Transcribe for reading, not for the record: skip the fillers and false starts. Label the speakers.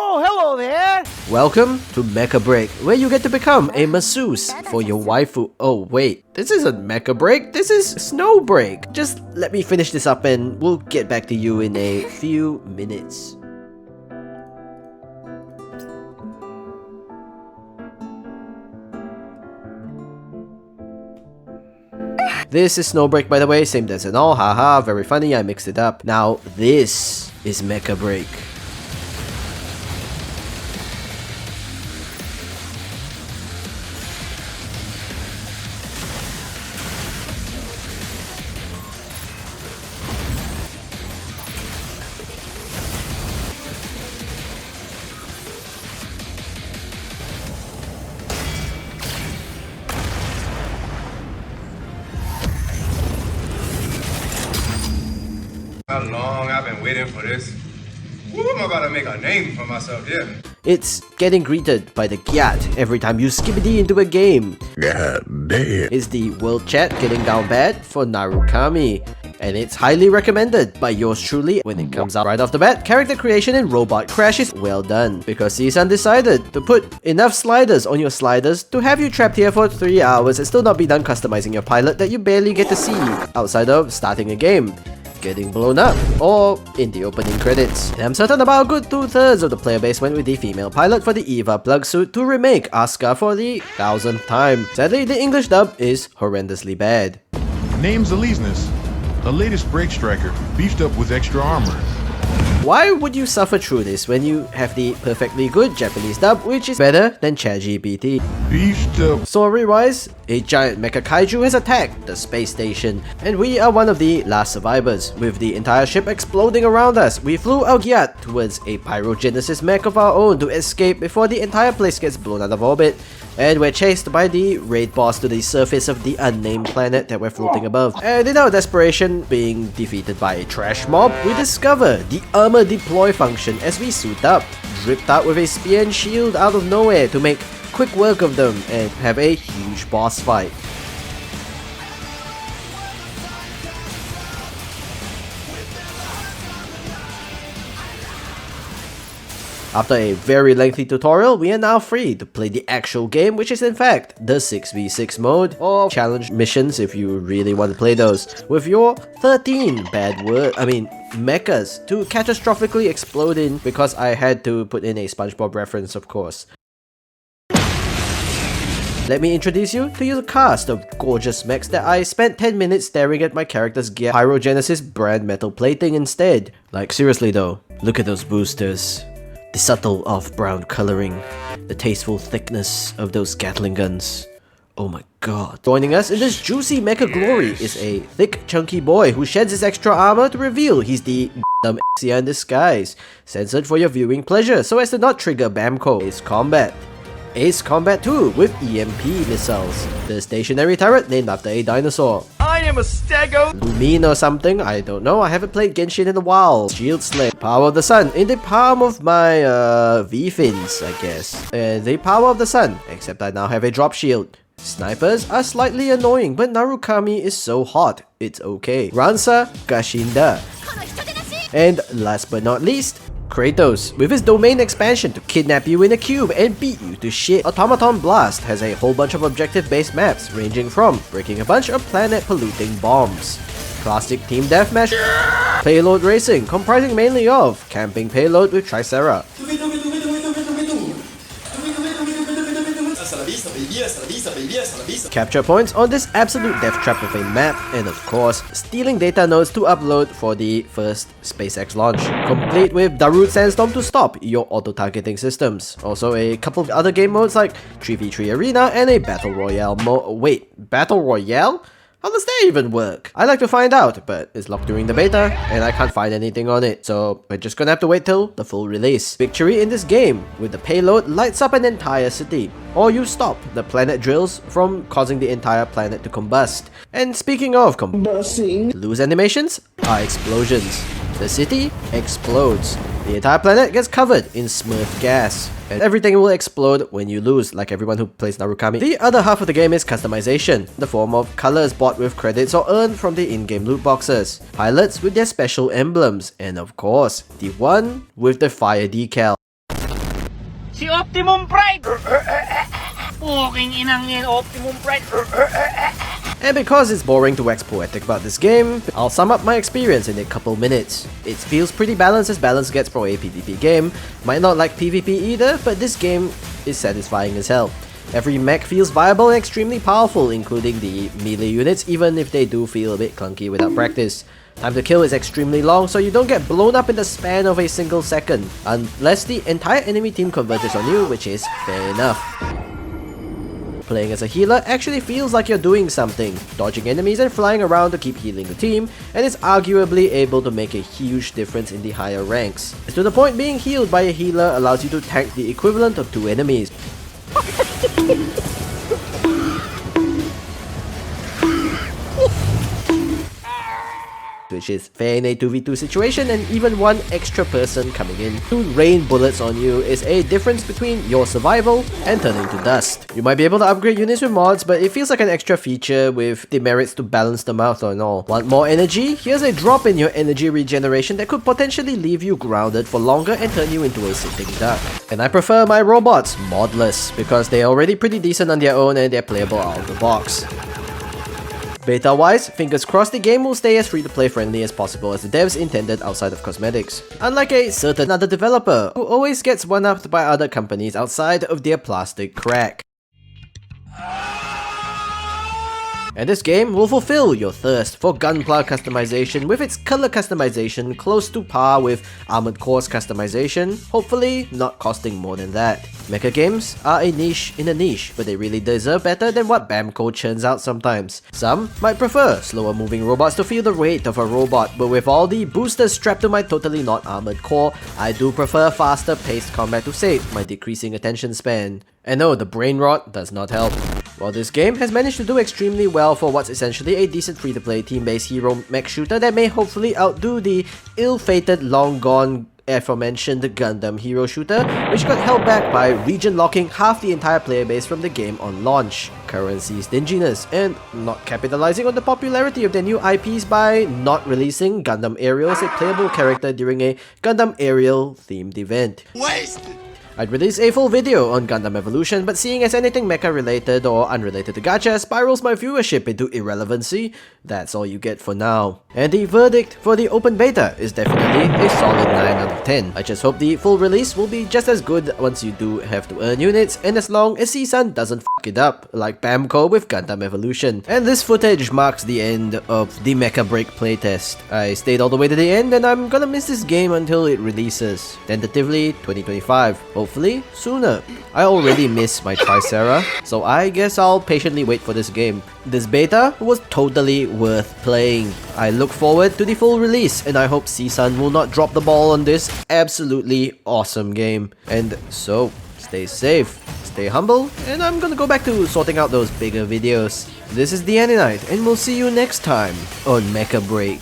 Speaker 1: Oh, hello there!
Speaker 2: Welcome to Mecha Break, where you get to become a masseuse for your waifu. Oh wait, this isn't Mecha Break, this is Snowbreak. Just let me finish this up and we'll get back to you in a few minutes. This is Snowbreak, by the way, same as and all, haha, very funny, I mixed it up. Now, this is Mecha Break.
Speaker 3: How long I've been waiting for this. Woo, I'm about to make a name for myself here.
Speaker 2: It's getting greeted by the Gyatt every time you skibbity into a game.
Speaker 4: God damn.
Speaker 2: It's the world chat getting down bad for Narukami. And it's highly recommended by yours truly when it comes out right off the bat. Character creation and robot crash is well done because Seasun decided to put enough sliders on your sliders to have you trapped here for 3 hours and still not be done customizing your pilot that you barely get to see outside of starting a game, getting blown up, or in the opening credits. And I'm certain about a good 2/3 of the player base went with the female pilot for the Eva plug suit to remake Asuka for the 1000th time. Sadly, the English dub is horrendously bad.
Speaker 4: Name's Aleseness, the latest break striker, beefed up with extra armor.
Speaker 2: Why would you suffer through this when you have the perfectly good Japanese dub, which is better than ChatGPT?
Speaker 4: Beefed up.
Speaker 2: Story-wise, a giant mecha kaiju has attacked the space station, and we are one of the last survivors. With the entire ship exploding around us, we flew our Gyatt towards a pyrogenesis mech of our own to escape before the entire place gets blown out of orbit, and we're chased by the raid boss to the surface of the unnamed planet that we're floating above. And in our desperation, being defeated by a trash mob, we discover the armor deploy function as we suit up, dripped out with a spear and shield out of nowhere to make quick work of them and have a huge boss fight. After a very lengthy tutorial, we are now free to play the actual game, which is in fact the 6v6 mode, or challenge missions if you really want to play those, with your 13 mechas to catastrophically explode in, because I had to put in a SpongeBob reference, of course. Let me introduce you to your cast of gorgeous mechs that I spent 10 minutes staring at my character's gear pyrogenesis brand metal plating instead. Like seriously though, look at those boosters. The subtle off-brown coloring, the tasteful thickness of those Gatling guns. Oh my god. Joining us in this juicy mecha glory is a thick, chunky boy who sheds his extra armor to reveal he's the Gundam in disguise. Censored for your viewing pleasure so as to not trigger Bamco. Ace Combat. Ace Combat 2 with EMP missiles. The stationary turret named after a dinosaur.
Speaker 1: I am a stego!
Speaker 2: Lumine or something, I don't know, I haven't played Genshin in a while. Shield Slave. Power of the Sun in the palm of my V-fins, I guess. And the Power of the Sun, except I now have a drop shield. Snipers are slightly annoying, but Narukami is so hot, it's okay. Ransa Gashinda. And last but not least, Kratos, with his domain expansion to kidnap you in a cube and beat you to shit. Automaton Blast has a whole bunch of objective-based maps, ranging from breaking a bunch of planet-polluting bombs. Plastic Team Deathmatch. Payload Racing, comprising mainly of camping payload with Tricera. Capture points on this absolute death trap of a map, and of course, stealing data nodes to upload for the first SpaceX launch, complete with Darude Sandstorm to stop your auto-targeting systems. Also a couple of other game modes like 3v3 Arena and a Battle Royale Battle Royale? How does that even work? I like to find out, but it's locked during the beta, and I can't find anything on it, so we're just gonna have to wait till the full release. Victory in this game, with the payload lights up an entire city, or you stop the planet drills from causing the entire planet to combust. And speaking of combusting, loose animations are explosions. The city explodes. The entire planet gets covered in Smurf gas, and everything will explode when you lose, like everyone who plays Narukami. The other half of the game is customization, the form of colors bought with credits or earned from the in-game loot boxes, pilots with their special emblems, and of course, the one with the fire decal.
Speaker 1: Si Optimum Pride! Fucking inang yan, Optimum Pride!
Speaker 2: And because it's boring to wax poetic about this game, I'll sum up my experience in a couple minutes. It feels pretty balanced as balance gets for a PvP game. Might not like PvP either, but this game is satisfying as hell. Every mech feels viable and extremely powerful, including the melee units, even if they do feel a bit clunky without practice. Time to kill is extremely long, so you don't get blown up in the span of a single second, unless the entire enemy team converges on you, which is fair enough. Playing as a healer actually feels like you're doing something, dodging enemies and flying around to keep healing the team, and is arguably able to make a huge difference in the higher ranks. It's to the point being healed by a healer allows you to tank the equivalent of 2 enemies. Which is fair in a 2v2 situation, and even one extra person coming in to rain bullets on you is a difference between your survival and turning to dust. You might be able to upgrade units with mods, but it feels like an extra feature with demerits to balance them out and all. Want more energy? Here's a drop in your energy regeneration that could potentially leave you grounded for longer and turn you into a sitting duck. And I prefer my robots modless, because they're already pretty decent on their own and they're playable out of the box. Beta-wise, fingers crossed the game will stay as free-to-play friendly as possible as the devs intended outside of cosmetics. Unlike a certain other developer, who always gets one-upped by other companies outside of their plastic crack. And this game will fulfill your thirst for gunpla customization with its color customization close to par with Armored Core's customization, hopefully not costing more than that. Mecha games are a niche in a niche, but they really deserve better than what Bamco churns out sometimes. Some might prefer slower moving robots to feel the weight of a robot, but with all the boosters strapped to my totally not armored core, I do prefer faster paced combat to save my decreasing attention span. And no, the brain rot does not help. While this game has managed to do extremely well for what's essentially a decent free-to-play team-based hero mech shooter that may hopefully outdo the ill-fated long-gone aforementioned Gundam hero shooter, which got held back by region locking half the entire player base from the game on launch, currency stinginess, and not capitalizing on the popularity of their new IPs by not releasing Gundam Aerial as a playable character during a Gundam Aerial themed event.
Speaker 1: Wasted!
Speaker 2: I'd release a full video on Gundam Evolution, but seeing as anything mecha related or unrelated to gacha spirals my viewership into irrelevancy, that's all you get for now. And the verdict for the open beta is definitely a solid 9 out of 10. I just hope the full release will be just as good once you do have to earn units, and as long as Seasun doesn't f it up, like Bamco with Gundam Evolution. And this footage marks the end of the Mecha Break playtest. I stayed all the way to the end, and I'm gonna miss this game until it releases. Tentatively 2025. Hopefully sooner. I already miss my Tricera, so I guess I'll patiently wait for this game. This beta was totally worth playing. I look forward to the full release, and I hope Seasun will not drop the ball on this absolutely awesome game. And so, stay safe, stay humble, and I'm gonna go back to sorting out those bigger videos. This is the Anninite, and we'll see you next time on Mecha Break.